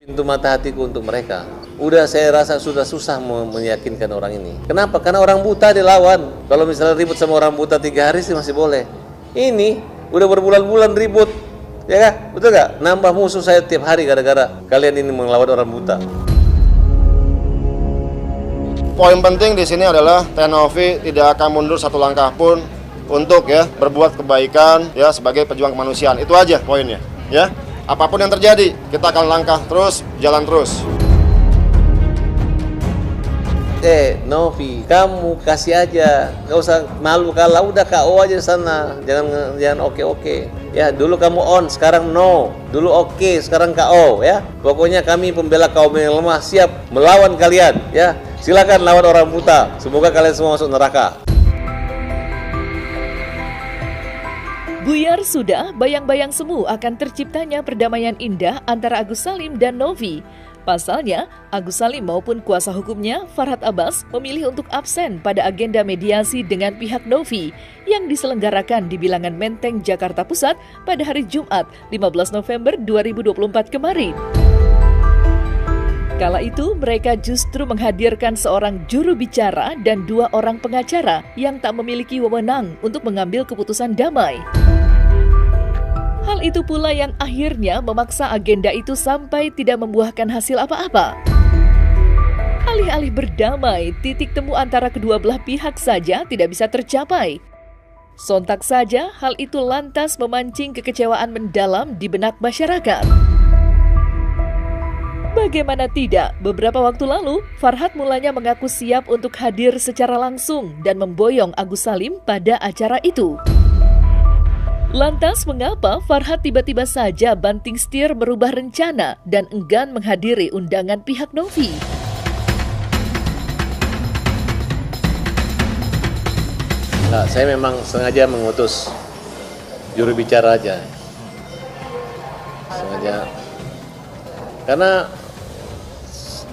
Pintu mata hatiku untuk mereka. Udah saya rasa sudah susah meyakinkan orang ini. Kenapa? Karena orang buta dilawan. Kalau misalnya ribut sama orang buta 3 hari sih masih boleh. Ini udah berbulan-bulan ribut, ya kan? Betul nggak? Nambah musuh saya tiap hari gara-gara kalian ini melawan orang buta. Poin penting di sini adalah Teh Novi tidak akan mundur satu langkah pun untuk ya berbuat kebaikan ya sebagai pejuang kemanusiaan. Itu aja poinnya, ya. Apapun yang terjadi, kita akan langkah terus, jalan terus. Novi, kamu kasih aja, nggak usah malu kalah, udah KO aja sana, jangan oke. Ya dulu kamu on, sekarang no, dulu oke, sekarang KO ya. Pokoknya kami pembela kaum yang lemah siap melawan kalian ya. Silakan lawan orang buta, semoga kalian semua masuk neraka. Buyar sudah, bayang-bayang semu akan terciptanya perdamaian indah antara Agus Salim dan Novi. Pasalnya, Agus Salim maupun kuasa hukumnya, Farhad Abbas, memilih untuk absen pada agenda mediasi dengan pihak Novi yang diselenggarakan di Bilangan Menteng, Jakarta Pusat pada hari Jumat, 15 November 2024 kemarin. Kala itu, mereka justru menghadirkan seorang juru bicara dan 2 orang pengacara yang tak memiliki wewenang untuk mengambil keputusan damai. Hal itu pula yang akhirnya memaksa agenda itu sampai tidak membuahkan hasil apa-apa. Alih-alih berdamai, titik temu antara kedua belah pihak saja tidak bisa tercapai. Sontak saja, hal itu lantas memancing kekecewaan mendalam di benak masyarakat. Bagaimana tidak, beberapa waktu lalu, Farhad mulanya mengaku siap untuk hadir secara langsung dan memboyong Agus Salim pada acara itu. Lantas mengapa Farhad tiba-tiba saja banting setir merubah rencana dan enggan menghadiri undangan pihak Novi? Nah, saya memang sengaja mengutus juru bicara aja. Sengaja. Karena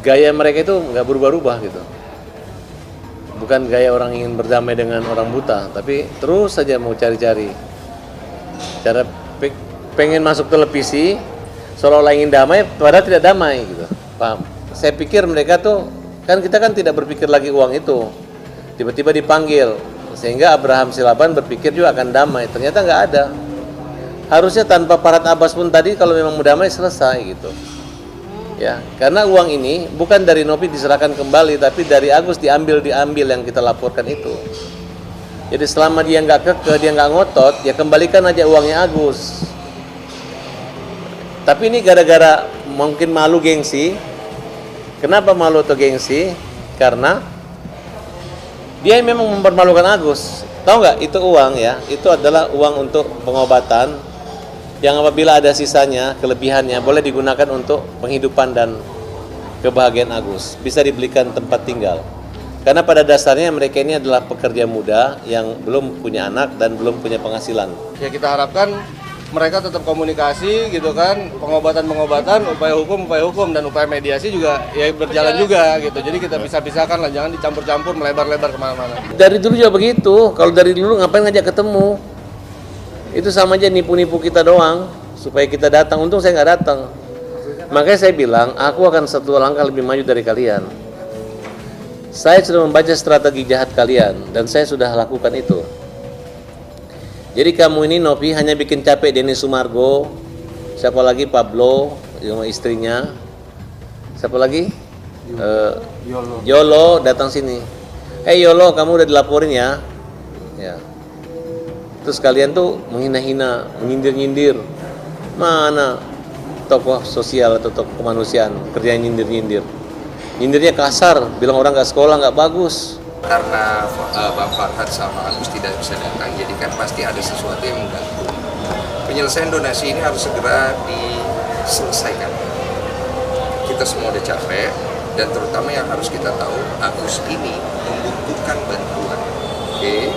gaya mereka itu nggak berubah-ubah gitu. Bukan gaya orang ingin berdamai dengan orang buta, tapi terus saja mau cari-cari cara pengen masuk televisi seolah-olah ingin damai padahal tidak damai gitu. Paham? Saya pikir mereka tuh kan kita kan tidak berpikir lagi uang itu. Tiba-tiba dipanggil sehingga Abraham Silaban berpikir juga akan damai. Ternyata nggak ada. Harusnya tanpa Farhad Abbas pun tadi kalau memang mau damai selesai gitu. Ya, karena uang ini bukan dari Novi diserahkan kembali tapi dari Agus diambil yang kita laporkan itu. Jadi selama dia nggak kekeh, dia nggak ngotot, ya kembalikan aja uangnya Agus. Tapi ini gara-gara mungkin malu gengsi. Kenapa malu atau gengsi? Karena dia memang mempermalukan Agus. Tahu nggak? Itu uang ya, itu adalah uang untuk pengobatan yang apabila ada sisanya, kelebihannya boleh digunakan untuk penghidupan dan kebahagiaan Agus. Bisa dibelikan tempat tinggal. Karena pada dasarnya mereka ini adalah pekerja muda yang belum punya anak dan belum punya penghasilan. Ya kita harapkan mereka tetap komunikasi gitu kan, pengobatan, upaya hukum dan upaya mediasi juga ya berjalan juga gitu. Jadi kita pisah-pisahkan lah, jangan dicampur-campur melebar-lebar kemana-mana. Dari dulu juga begitu, kalau dari dulu ngapain ngajak ketemu? Itu sama aja nipu-nipu kita doang supaya kita datang. Untung saya nggak datang. Makanya saya bilang aku akan satu langkah lebih maju dari kalian. Saya sudah membaca strategi jahat kalian dan saya sudah lakukan itu. Jadi kamu ini Novi hanya bikin capek Denny Sumargo, siapa lagi Pablo, istrinya, siapa lagi? Yolo datang sini. Yolo, kamu udah dilaporin ya? Ya. Terus kalian tuh menghina-hina, menyindir-nyindir. Mana tokoh sosial atau tokoh kemanusiaan kerjanya nyindir-nyindir? Nyindirnya kasar, bilang orang nggak sekolah nggak bagus. Karena Bang Farhad sama Agus tidak bisa datang, jadi kan pasti ada sesuatu yang mengganggu. Penyelesaian donasi ini harus segera diselesaikan. Kita semua udah capek, dan terutama yang harus kita tahu, Agus ini membutuhkan bantuan. Oke,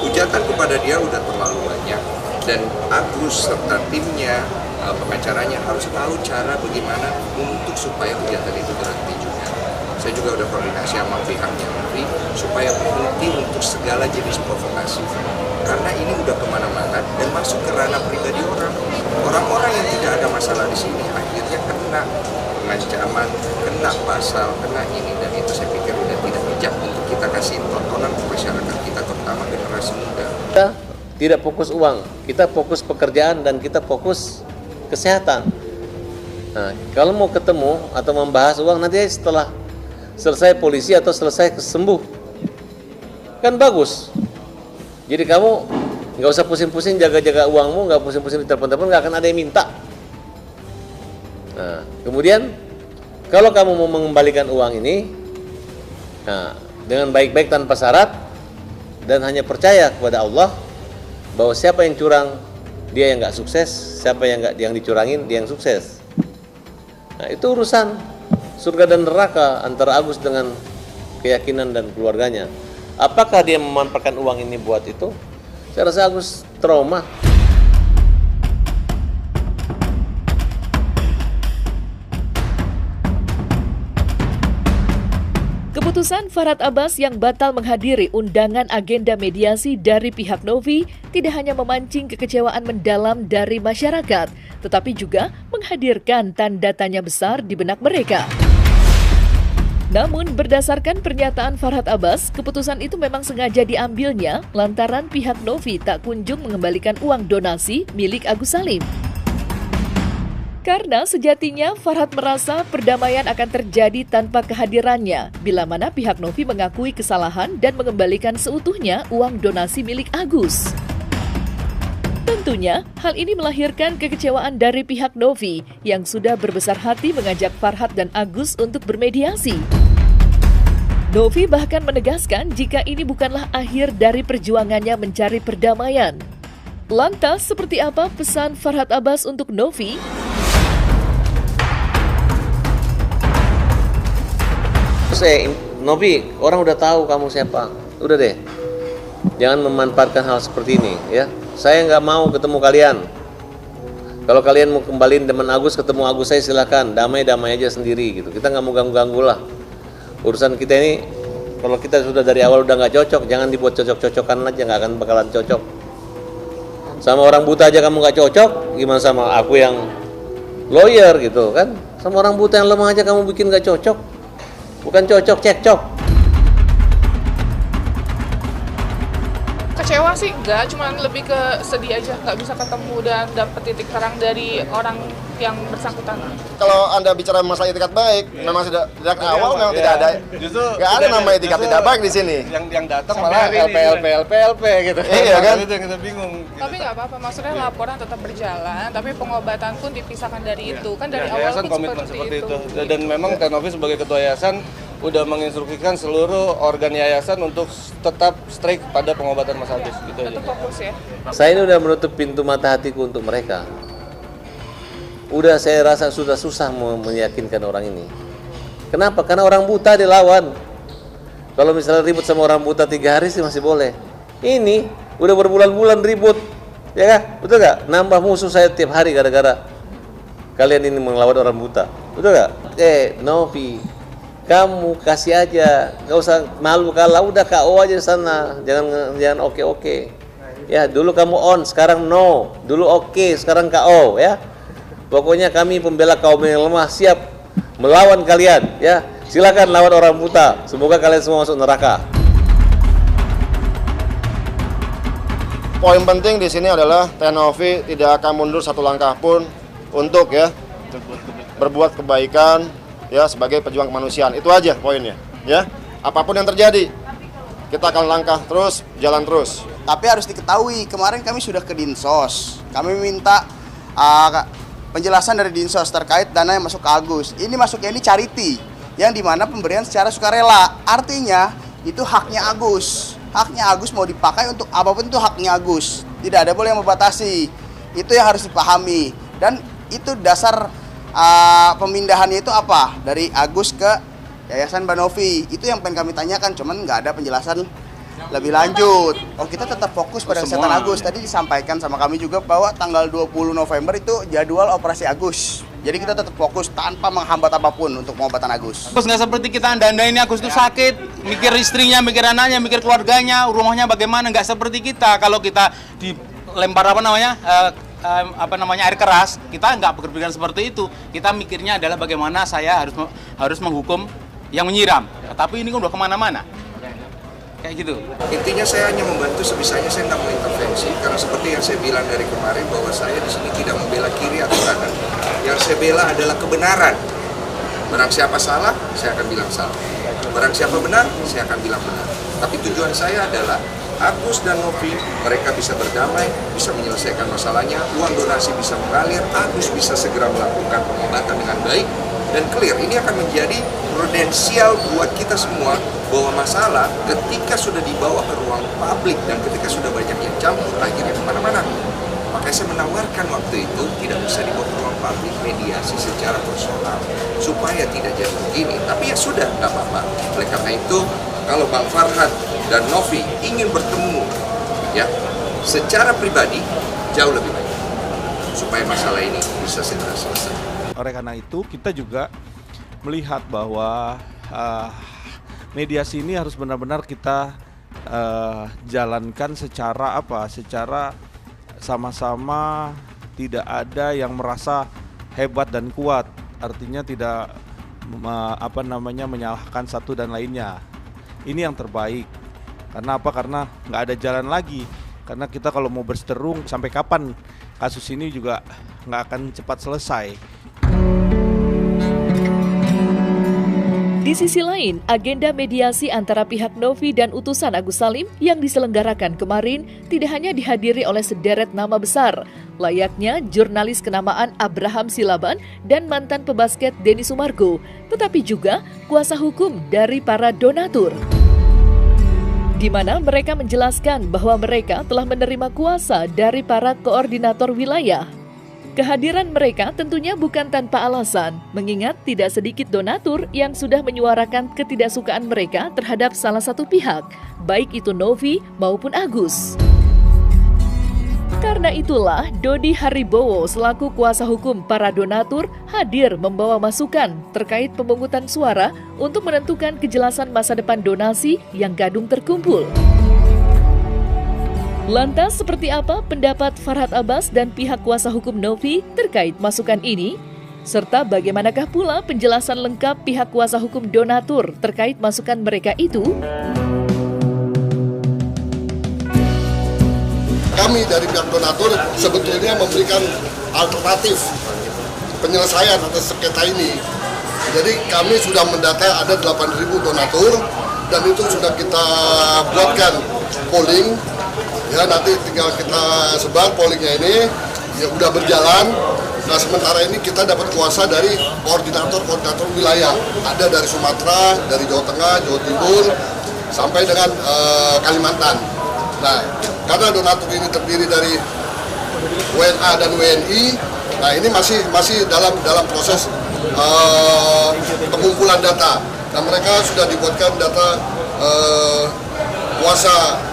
hujatan kepada dia udah terlalu banyak, dan Agus serta timnya, pengacaranya harus tahu cara bagaimana untuk supaya hujatan itu berhenti juga. Saya juga udah koordinasi sama pihaknya Novi supaya berhenti untuk segala jenis provokasi. Karena ini udah kemana-mana dan masuk ke ranah pribadi orang. Orang-orang yang tidak ada masalah di sini akhirnya kena ancaman, kena pasal, kena ini dan itu saya pikir udah tidak bijak untuk kita kasih tontonan ke masyarakat kita, terutama generasi muda. Kita tidak fokus uang, kita fokus pekerjaan dan kita fokus kesehatan. Nah, kalau mau ketemu atau membahas uang nanti setelah selesai polisi atau selesai sembuh, kan bagus. Jadi kamu nggak usah pusing-pusing jaga-jaga uangmu, nggak pusing-pusing ditelepon-telepon, nggak akan ada yang minta. Nah, kemudian kalau kamu mau mengembalikan uang ini, nah, dengan baik-baik tanpa syarat dan hanya percaya kepada Allah bahwa siapa yang curang dia yang nggak sukses, siapa yang dicurangin dia yang sukses. Nah, itu urusan surga dan neraka antara Agus dengan keyakinan dan keluarganya. Apakah dia memanfaatkan uang ini buat itu? Saya rasa Agus trauma. Keputusan Farhad Abbas yang batal menghadiri undangan agenda mediasi dari pihak Novi tidak hanya memancing kekecewaan mendalam dari masyarakat, tetapi juga menghadirkan tanda tanya besar di benak mereka. Namun, berdasarkan pernyataan Farhad Abbas, keputusan itu memang sengaja diambilnya lantaran pihak Novi tak kunjung mengembalikan uang donasi milik Agus Salim. Karena sejatinya Farhad merasa perdamaian akan terjadi tanpa kehadirannya bila mana pihak Novi mengakui kesalahan dan mengembalikan seutuhnya uang donasi milik Agus. Tentunya, hal ini melahirkan kekecewaan dari pihak Novi yang sudah berbesar hati mengajak Farhad dan Agus untuk bermediasi. Novi bahkan menegaskan jika ini bukanlah akhir dari perjuangannya mencari perdamaian. Lantas, seperti apa pesan Farhad Abbas untuk Novi? Novi, orang udah tahu kamu siapa. Udah deh, jangan memanfaatkan hal seperti ini ya. Saya nggak mau ketemu kalian. Kalau kalian mau kembaliin teman Agus, ketemu Agus saya silakan. Damai-damai aja sendiri gitu. Kita nggak mau ganggu-ganggu lah. Urusan kita ini, kalau kita sudah dari awal udah nggak cocok, jangan dibuat cocok-cocokan aja, nggak akan bakalan cocok. Sama orang buta aja kamu nggak cocok, gimana sama aku yang lawyer gitu kan? Sama orang buta yang lemah aja kamu bikin nggak cocok. Bukan cocok, cekcok. Kecewa sih enggak, cuman lebih ke sedih aja, nggak bisa ketemu dan dapat titik terang dari orang yang bersangkutan. Kalau Anda bicara masalah itikat baik, memang sejak awal memang tidak ada, nggak ada nama itikat tidak baik di sini. Yang datang malah LP gitu. Iya kan? Itu yang kita bingung. Tapi nggak apa-apa, maksudnya laporan tetap berjalan, tapi pengobatan pun dipisahkan dari itu. Kan dari awal Yayasan pun komitmen seperti itu. Dan memang Tenovi sebagai ketua yayasan udah menginstruksikan seluruh organ yayasan untuk tetap strict pada pengobatan Mas Agus gitu aja. tetap fokus ya. Saya ini udah menutup pintu mata hatiku untuk mereka. Udah saya rasa sudah susah meyakinkan orang ini. Kenapa? Karena orang buta dilawan. Kalau misalnya ribut sama orang buta 3 hari sih masih boleh. Ini udah berbulan-bulan ribut, ya kan? Betul gak? Nambah musuh saya tiap hari gara-gara kalian ini melawan orang buta. Betul gak? Novi, kamu kasih aja, nggak usah malu kalah, udah KO aja di sana, jangan oke. Ya dulu kamu on, sekarang no, dulu oke, sekarang KO ya. Pokoknya kami pembela kaum yang lemah siap melawan kalian ya. Silakan lawan orang buta. Semoga kalian semua masuk neraka. Poin penting di sini adalah Tenovi tidak akan mundur satu langkah pun untuk ya berbuat kebaikan ya sebagai pejuang kemanusiaan. Itu aja poinnya ya. Apapun yang terjadi kita akan langkah terus, jalan terus. Tapi harus diketahui, kemarin kami sudah ke Dinsos. Kami minta penjelasan dari Dinsos terkait dana yang masuk ke Agus. Ini masuknya ini charity, yang dimana pemberian secara sukarela. Artinya itu haknya Agus. Haknya Agus mau dipakai untuk apapun itu haknya Agus. Tidak ada boleh yang membatasi. Itu yang harus dipahami. Dan itu dasar pemindahannya itu apa? Dari Agus ke Yayasan Banovi. Itu yang pengen kami tanyakan, cuman nggak ada penjelasan lebih lanjut. Oh, kita tetap fokus pada kesehatan Agus. Tadi disampaikan sama kami juga bahwa tanggal 20 November itu jadwal operasi Agus. Jadi kita tetap fokus tanpa menghambat apapun untuk pengobatan Agus. Agus nggak seperti kita anda ini Agus itu sakit, mikir istrinya, mikir anaknya, mikir keluarganya, rumahnya bagaimana. Nggak seperti kita. Kalau kita dilempar air keras, kita nggak berpikiran seperti itu. Kita mikirnya adalah bagaimana saya harus menghukum yang menyiram. Tapi ini kan udah kemana-mana. Kayak gitu. Intinya saya hanya membantu sebisanya, saya tidak mau intervensi. Karena seperti yang saya bilang dari kemarin bahwa saya di sini tidak membela kiri atau kanan. Yang saya bela adalah kebenaran. Barang siapa salah, saya akan bilang salah. Barang siapa benar, saya akan bilang benar. Tapi tujuan saya adalah Agus dan Novi, mereka bisa berdamai, bisa menyelesaikan masalahnya, uang donasi bisa mengalir, Agus bisa segera melakukan pengobatan dengan baik, dan clear. Ini akan menjadi prudensial buat kita semua bahwa masalah ketika sudah dibawa ke ruang publik dan ketika sudah banyak yang campur, akhirnya kemana-mana. Makanya saya menawarkan waktu itu tidak bisa dibawa ke ruang publik, mediasi secara personal supaya tidak jadi begini. Tapi ya sudah, nggak apa-apa. Oleh karena itu, kalau Bang Farhad dan Novi ingin bertemu ya secara pribadi jauh lebih baik supaya masalah ini bisa segera selesai. Oleh karena itu kita juga melihat bahwa mediasi ini harus benar-benar kita jalankan secara sama-sama, tidak ada yang merasa hebat dan kuat, artinya tidak menyalahkan satu dan lainnya. Ini yang terbaik. Karena apa? Karena nggak ada jalan lagi. Karena kita kalau mau berseteru sampai kapan kasus ini juga nggak akan cepat selesai. Di sisi lain, agenda mediasi antara pihak Novi dan utusan Agus Salim yang diselenggarakan kemarin tidak hanya dihadiri oleh sederet nama besar, layaknya jurnalis kenamaan Abraham Silaban dan mantan pebasket Denny Sumargo, tetapi juga kuasa hukum dari para donatur. Di mana mereka menjelaskan bahwa mereka telah menerima kuasa dari para koordinator wilayah. Kehadiran mereka tentunya bukan tanpa alasan, mengingat tidak sedikit donatur yang sudah menyuarakan ketidaksukaan mereka terhadap salah satu pihak, baik itu Novi maupun Agus. Karena itulah, Dodi Haribowo selaku kuasa hukum para donatur hadir membawa masukan terkait pemungutan suara untuk menentukan kejelasan masa depan donasi yang gadung terkumpul. Lantas seperti apa pendapat Farhad Abbas dan pihak kuasa hukum Novi terkait masukan ini? Serta bagaimanakah pula penjelasan lengkap pihak kuasa hukum donatur terkait masukan mereka itu? Kami dari pihak donatur sebetulnya memberikan alternatif penyelesaian atas sengketa ini. Jadi kami sudah mendata ada 8.000 donatur dan itu sudah kita buatkan polling. Ya, nanti tinggal kita sebar pollingnya ini, ya udah berjalan. Nah sementara ini kita dapat kuasa dari koordinator wilayah. Ada dari Sumatera, dari Jawa Tengah, Jawa Timur, sampai dengan Kalimantan. Nah karena donatur ini terdiri dari WNA dan WNI, nah ini masih dalam proses pengumpulan data. Nah mereka sudah dibuatkan data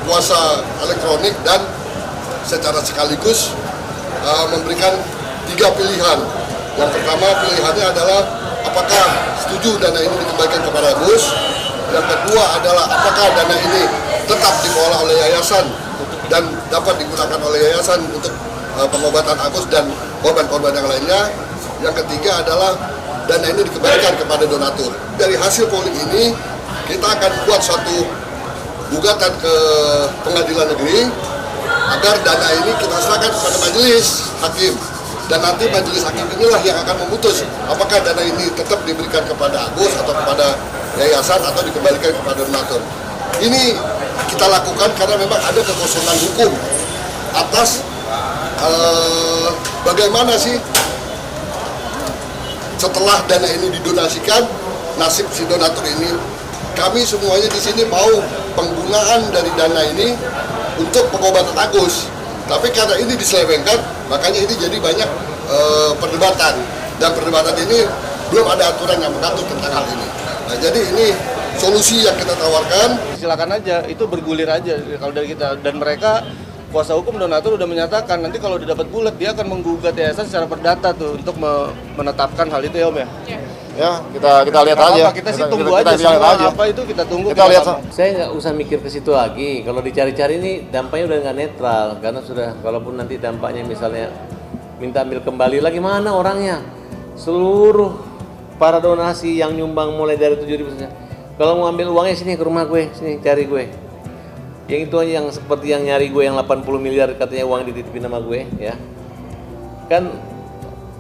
kuasa elektronik dan secara sekaligus memberikan 3 pilihan. Yang pertama pilihannya adalah apakah setuju dana ini dikembalikan kepada Agus. Yang kedua adalah apakah dana ini tetap dikelola oleh yayasan dan dapat digunakan oleh yayasan untuk pengobatan Agus dan korban-korban yang lainnya. Yang ketiga adalah dana ini dikembalikan kepada donatur. Dari hasil polling ini kita akan buat suatu gugatan ke pengadilan negeri agar dana ini kita serahkan kepada majelis hakim, dan nanti majelis hakim inilah yang akan memutus apakah dana ini tetap diberikan kepada Agus atau kepada yayasan atau dikembalikan kepada donatur. Ini kita lakukan karena memang ada kekosongan hukum atas bagaimana sih setelah dana ini didonasikan nasib si donatur ini. Kami semuanya di sini mau penggunaan dari dana ini untuk pengobatan Agus. Tapi karena ini diselewengkan, makanya ini jadi banyak perdebatan. Dan perdebatan ini belum ada aturan yang mengatur tentang hal ini. Nah, jadi ini solusi yang kita tawarkan. Silakan aja, itu bergulir aja kalau dari kita. Dan mereka, kuasa hukum donatur udah menyatakan nanti kalau didapat bulat dia akan menggugat yayasan secara perdata tuh untuk menetapkan hal itu ya Om ya. Ya, kita lihat aja. Kita sih tunggu aja semua apa itu kita tunggu. Kita lihat. Saya nggak usah mikir ke situ lagi. Kalau dicari-cari ini dampaknya udah nggak netral, karena sudah kalaupun nanti dampaknya misalnya minta ambil kembali lagi, mana orangnya? Seluruh para donasi yang nyumbang mulai dari 7.000, kalau mau ambil uangnya sini ke rumah gue, sini cari gue. Yang itu aja yang seperti yang nyari gue yang 80 miliar katanya uang dititipin sama gue, ya. Kan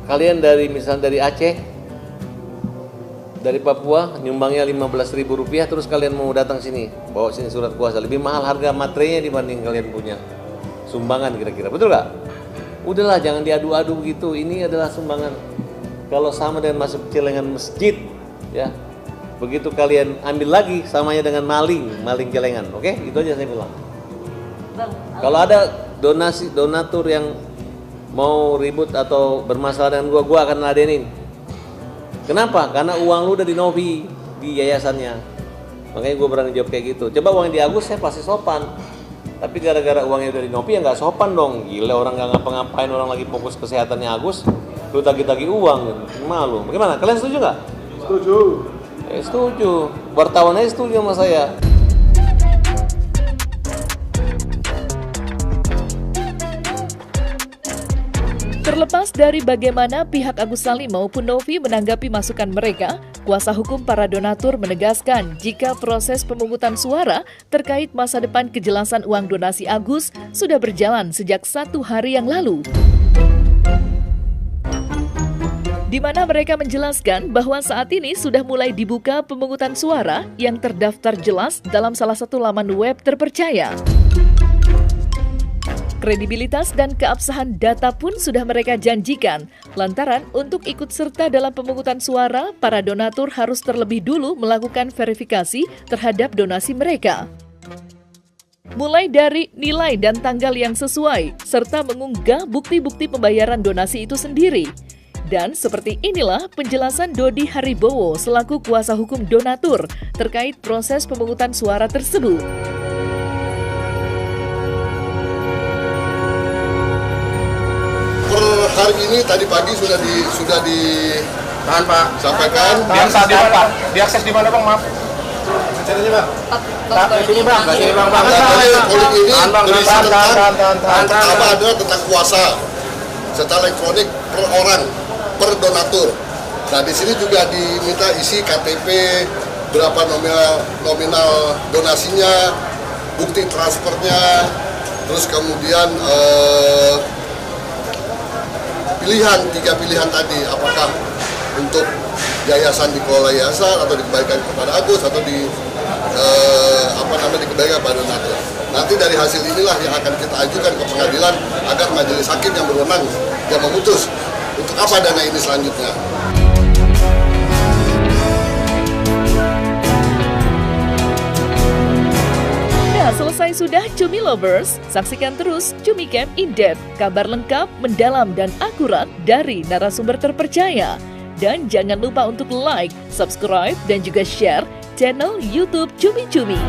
kalian misalnya dari Aceh, dari Papua nyumbangnya 15.000 rupiah, terus kalian mau datang sini bawa sini surat kuasa, lebih mahal harga materainya dibanding kalian punya sumbangan kira-kira, betul gak? Udahlah, jangan diadu-adu gitu, ini adalah sumbangan. Kalau sama dengan masuk celengan masjid, ya, begitu kalian ambil lagi samanya dengan maling celengan, oke? Itu aja saya bilang. Kalau ada donatur yang mau ribut atau bermasalah dengan gua akan ladenin. Kenapa? Karena uang lu udah dinovi di yayasannya. Makanya gua berani jawab kayak gitu. Coba uang di Agus saya pasti sopan. Tapi gara-gara uangnya udah dinovi ya nggak sopan dong. Gila, orang nggak ngapa-ngapain, orang lagi fokus kesehatannya Agus, lu tagi-tagi uang, malu. Bagaimana? Kalian setuju nggak? Setuju. Setuju. Wartawan aja setuju sama saya. Terlepas dari bagaimana pihak Agus Salim maupun Novi menanggapi masukan mereka, kuasa hukum para donatur menegaskan jika proses pemungutan suara terkait masa depan kejelasan uang donasi Agus sudah berjalan sejak 1 hari yang lalu. Di mana mereka menjelaskan bahwa saat ini sudah mulai dibuka pemungutan suara yang terdaftar jelas dalam salah satu laman web terpercaya. Kredibilitas dan keabsahan data pun sudah mereka janjikan. Lantaran untuk ikut serta dalam pemungutan suara, para donatur harus terlebih dulu melakukan verifikasi terhadap donasi mereka. Mulai dari nilai dan tanggal yang sesuai, serta mengunggah bukti-bukti pembayaran donasi itu sendiri. Dan seperti inilah penjelasan Dodi Haribowo selaku kuasa hukum donatur terkait proses pemungutan suara tersebut. Per hari ini tadi pagi sudah Tahan Pak. disampaikan. Diakses di mana Bang? Maaf. Caranya Bang. Di sini Bang. Di sini Bang. Polling ini berisi pertama adalah tentang kuasa secara elektronik per orang, per donatur. Nah di sini juga diminta isi KTP, berapa nominal donasinya, bukti transfernya, terus kemudian tiga pilihan tadi, apakah untuk yayasan dikelola yayasan atau dikembalikan kepada Agus atau dikembalikan kepada donatur. Nanti dari hasil inilah yang akan kita ajukan ke pengadilan agar majelis hakim yang berwenang yang memutus untuk apa dana ini selanjutnya. Nah, selesai sudah Cumi Lovers, saksikan terus Cumi Camp In-Depth, kabar lengkap, mendalam, dan akurat dari narasumber terpercaya. Dan jangan lupa untuk like, subscribe, dan juga share channel YouTube Cumi Cumi.